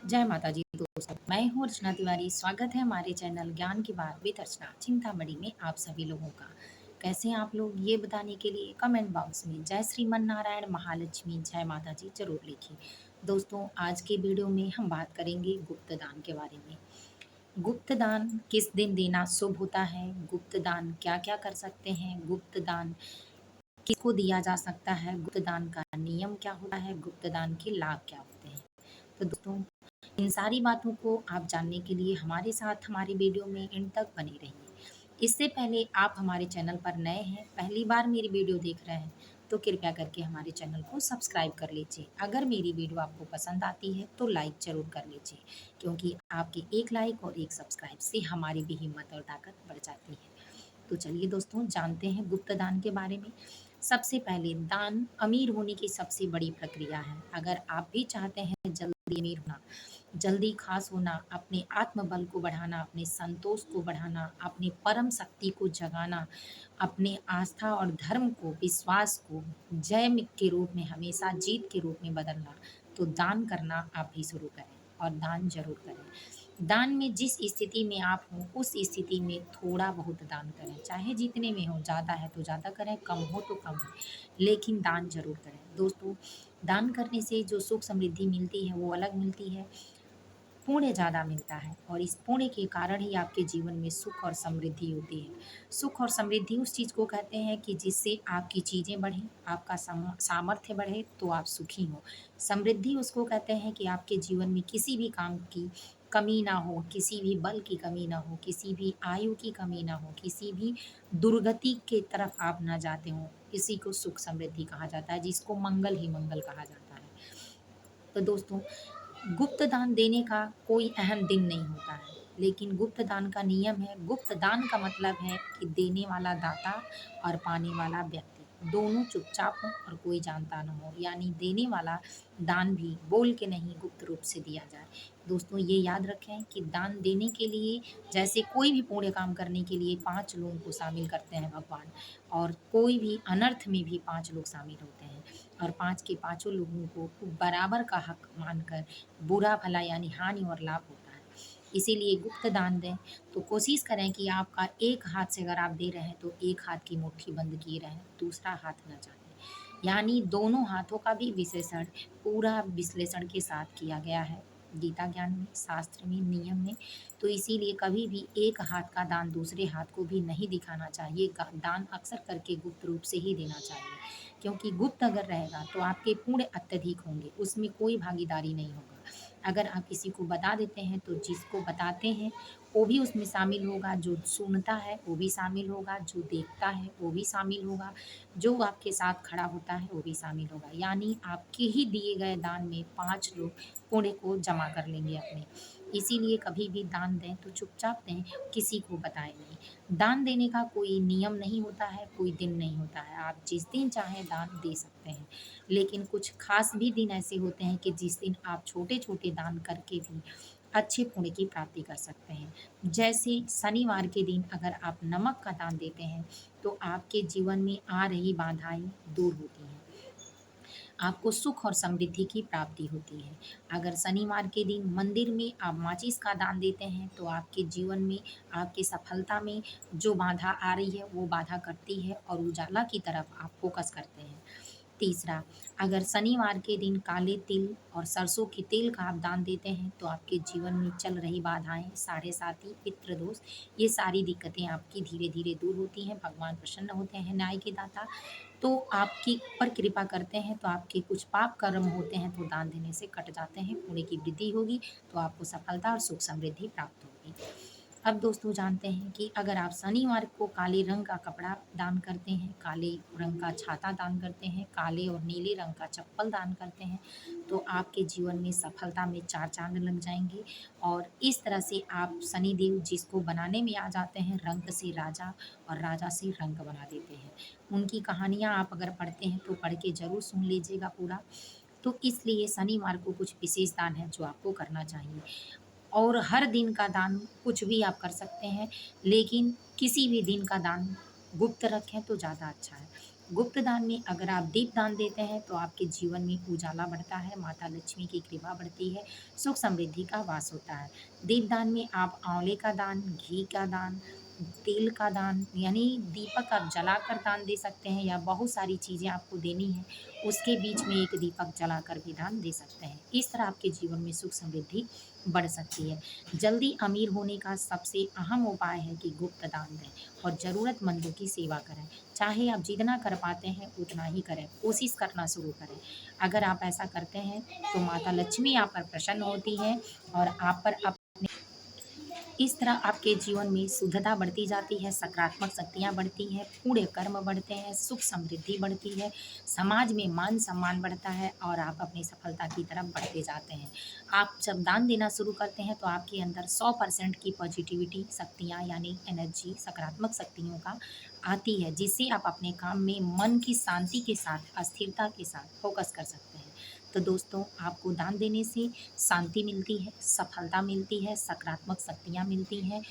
जय माता जी दोस्तों, मैं हूँ अर्चना तिवारी। स्वागत है हमारे चैनल ज्ञान की बात विद अर्चना चिंतामणि में आप सभी लोगों का। कैसे हैं आप लोग, ये बताने के लिए कमेंट बॉक्स में जय श्रीमन नारायण महालक्ष्मी जय माता जी जरूर लिखिए। दोस्तों, आज के वीडियो में हम बात करेंगे गुप्त दान के बारे में। गुप्त दान किस दिन देना शुभ होता है, गुप्त दान क्या क्या कर सकते हैं, गुप्त दान किसको दिया जा सकता है, गुप्त दान का नियम क्या होता है, गुप्त दान के लाभ क्या होते हैं। तो दोस्तों, इन सारी बातों को आप जानने के लिए हमारे साथ हमारे वीडियो में एंड तक बने रहिए। इससे पहले आप हमारे चैनल पर नए हैं, पहली बार मेरी वीडियो देख रहे हैं, तो कृपया करके हमारे चैनल को सब्सक्राइब कर लीजिए। अगर मेरी वीडियो आपको पसंद आती है तो लाइक ज़रूर कर लीजिए, क्योंकि आपके एक लाइक और एक सब्सक्राइब से हमारी भी हिम्मत और ताकत बढ़ जाती है। तो चलिए दोस्तों, जानते हैं गुप्त दान के बारे में। सबसे पहले, दान अमीर होने की सबसे बड़ी प्रक्रिया है। अगर आप भी चाहते हैं जल्दी अमीर होना, जल्दी खास होना, अपने आत्मबल को बढ़ाना, अपने संतोष को बढ़ाना, अपनी परम शक्ति को जगाना, अपने आस्था और धर्म को, विश्वास को जय के रूप में, हमेशा जीत के रूप में बदलना, तो दान करना आप भी शुरू करें और दान जरूर करें। दान में जिस स्थिति में आप हों, उस स्थिति में थोड़ा बहुत दान करें, चाहे जितने में हो। ज़्यादा है तो ज़्यादा करें, कम हो तो कम हो, लेकिन दान जरूर करें। दोस्तों, दान करने से जो सुख समृद्धि मिलती है वो अलग मिलती है, पुण्य ज़्यादा मिलता है, और इस पुण्य के कारण ही आपके जीवन में सुख और समृद्धि होती है। सुख और समृद्धि उस चीज़ को कहते हैं कि जिससे आपकी चीज़ें बढ़ें, आपका सामर्थ्य बढ़े, तो आप सुखी हो। समृद्धि उसको कहते हैं कि आपके जीवन में किसी भी काम की कमी ना हो, किसी भी बल की कमी ना हो, किसी भी आयु की कमी ना हो, किसी भी दुर्गति के तरफ आप ना जाते हो। इसी को सुख समृद्धि कहा जाता है, जिसको मंगल ही मंगल कहा जाता है। तो दोस्तों, गुप्त दान देने का कोई अहम दिन नहीं होता है, लेकिन गुप्त दान का नियम है। गुप्त दान का मतलब है कि देने वाला दाता और पाने वाला व्यक्ति दोनों चुपचाप हों और कोई जानता ना हो, यानी देने वाला दान भी बोल के नहीं, गुप्त रूप से दिया जाए। दोस्तों, ये याद रखें कि दान देने के लिए, जैसे कोई भी पुण्य काम करने के लिए 5 लोगों को शामिल करते हैं भगवान, और कोई भी अनर्थ में भी 5 लोग शामिल होते हैं, और 5 के पाँचों लोगों को बराबर का हक मानकर बुरा भला यानी हानि और लाभ होता है। इसीलिए गुप्त दान दें तो कोशिश करें कि आपका एक हाथ से अगर आप दे रहे हैं तो एक हाथ की मुट्ठी बंद किए रहें, दूसरा हाथ न जाने, यानी दोनों हाथों का भी विश्लेषण, पूरा विश्लेषण के साथ किया गया है गीता ज्ञान में, शास्त्र में, नियम में। तो इसीलिए कभी भी एक हाथ का दान दूसरे हाथ को भी नहीं दिखाना चाहिए। दान अक्सर करके गुप्त रूप से ही देना चाहिए, क्योंकि गुप्त अगर रहेगा तो आपके पुण्य अत्यधिक होंगे, उसमें कोई भागीदारी नहीं होगा। अगर आप किसी को बता देते हैं तो जिसको बताते हैं वो भी उसमें शामिल होगा, जो सुनता है वो भी शामिल होगा, जो देखता है वो भी शामिल होगा, जो आपके साथ खड़ा होता है वो भी शामिल होगा, यानी आपके ही दिए गए दान में 5 लोग पुण्य को जमा कर लेंगे अपने। इसीलिए कभी भी दान दें तो चुपचाप दें, किसी को बताएं नहीं। दान देने का कोई नियम नहीं होता है, कोई दिन नहीं होता है, आप जिस दिन चाहें दान दे सकते हैं। लेकिन कुछ खास भी दिन ऐसे होते हैं कि जिस दिन आप छोटे छोटे दान करके भी अच्छे पुण्य की प्राप्ति कर सकते हैं। जैसे शनिवार के दिन अगर आप नमक का दान देते हैं तो आपके जीवन में आ रही बाधाएं दूर होती हैं, आपको सुख और समृद्धि की प्राप्ति होती है। अगर शनिवार के दिन मंदिर में आप माचिस का दान देते हैं तो आपके जीवन में, आपकी सफलता में जो बाधा आ रही है वो बाधा कटती है और उजाला की तरफ आप फोकस करते हैं। तीसरा, अगर शनिवार के दिन काले तिल और सरसों के तेल का आप दान देते हैं तो आपके जीवन में चल रही बाधाएं, साढ़े साथी, पितृ दोष, ये सारी दिक्कतें आपकी धीरे धीरे दूर होती हैं। भगवान प्रसन्न होते हैं, न्याय के दाता, तो आपकी ऊपर कृपा करते हैं, तो आपके कुछ पाप कर्म होते हैं तो दान देने से कट जाते हैं, पुण्य की वृद्धि होगी, तो आपको सफलता और सुख समृद्धि प्राप्त होगी। अब दोस्तों, जानते हैं कि अगर आप शनिवार को काले रंग का कपड़ा दान करते हैं, काले रंग का छाता दान करते हैं, काले और नीले रंग का चप्पल दान करते हैं, तो आपके जीवन में सफलता में 4 चाँद लग जाएँगे। और इस तरह से आप शनिदेव जिसको बनाने में आ जाते हैं, रंक से राजा और राजा से रंक बना देते हैं। उनकी कहानियाँ आप अगर पढ़ते हैं तो पढ़ के ज़रूर सुन लीजिएगा पूरा। तो इसलिए शनिवार को कुछ विशेष दान है जो आपको करना चाहिए। और हर दिन का दान कुछ भी आप कर सकते हैं, लेकिन किसी भी दिन का दान गुप्त रखें तो ज़्यादा अच्छा है। गुप्त दान में अगर आप दीप दान देते हैं तो आपके जीवन में उजाला बढ़ता है, माता लक्ष्मी की कृपा बढ़ती है, सुख समृद्धि का वास होता है। दीप दान में आप आंवले का दान, घी का दान, तेल का दान यानी दीपक आप जलाकर दान दे सकते हैं, या बहुत सारी चीज़ें आपको देनी है, उसके बीच में एक दीपक जलाकर भी दान दे सकते हैं। इस तरह आपके जीवन में सुख समृद्धि बढ़ सकती है। जल्दी अमीर होने का सबसे अहम उपाय है कि गुप्त दान दें और ज़रूरतमंदों की सेवा करें। चाहे आप जितना कर पाते हैं उतना ही करें, कोशिश करना शुरू करें। अगर आप ऐसा करते हैं तो माता लक्ष्मी आप पर प्रसन्न होती है और आप पर इस तरह आपके जीवन में शुद्धता बढ़ती जाती है, सकारात्मक शक्तियाँ बढ़ती हैं, पुण्य कर्म बढ़ते हैं, सुख समृद्धि बढ़ती है, समाज में मान सम्मान बढ़ता है और आप अपनी सफलता की तरफ बढ़ते जाते हैं। आप जब दान देना शुरू करते हैं तो आपके अंदर 100% की पॉजिटिविटी शक्तियाँ यानी एनर्जी सकारात्मक शक्तियों का आती है, जिससे आप अपने काम में मन की शांति के साथ, स्थिरता के साथ फोकस कर सकते हैं। तो दोस्तों, आपको दान देने से शांति मिलती है, सफलता मिलती है, सकारात्मक शक्तियाँ मिलती हैं,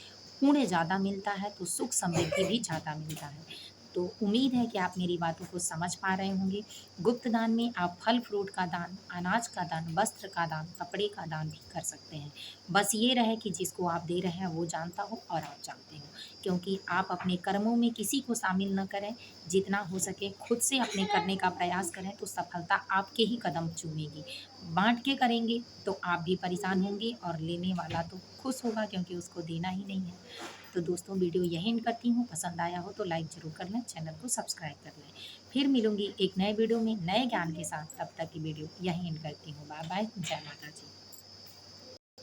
पुण्य ज़्यादा मिलता है तो सुख समृद्धि भी ज़्यादा मिलता है। तो उम्मीद है कि आप मेरी बातों को समझ पा रहे होंगे। गुप्त दान में आप फल-फ्रूट का दान, अनाज का दान, वस्त्र का दान, कपड़े का दान भी कर सकते हैं। बस ये रहे कि जिसको आप दे रहे हैं वो जानता हो और आप जानते हो। क्योंकि आप अपने कर्मों में किसी को शामिल न करें, जितना हो सके खुद से अपने करने का प्रयास करें तो सफलता आपके ही कदम चूमेगी। बाँट के करेंगे तो आप भी परेशान होंगे और लेने वाला तो खुश होगा क्योंकि उसको देना ही नहीं है। तो दोस्तों, वीडियो यहीं एंड करती हूँ। पसंद आया हो तो लाइक ज़रूर कर लें, चैनल को सब्सक्राइब कर लें। फिर मिलूँगी एक नए वीडियो में नए ज्ञान के साथ, तब तक की वीडियो यहीं एंड करती हूँ। बाय बाय, जय माता दी।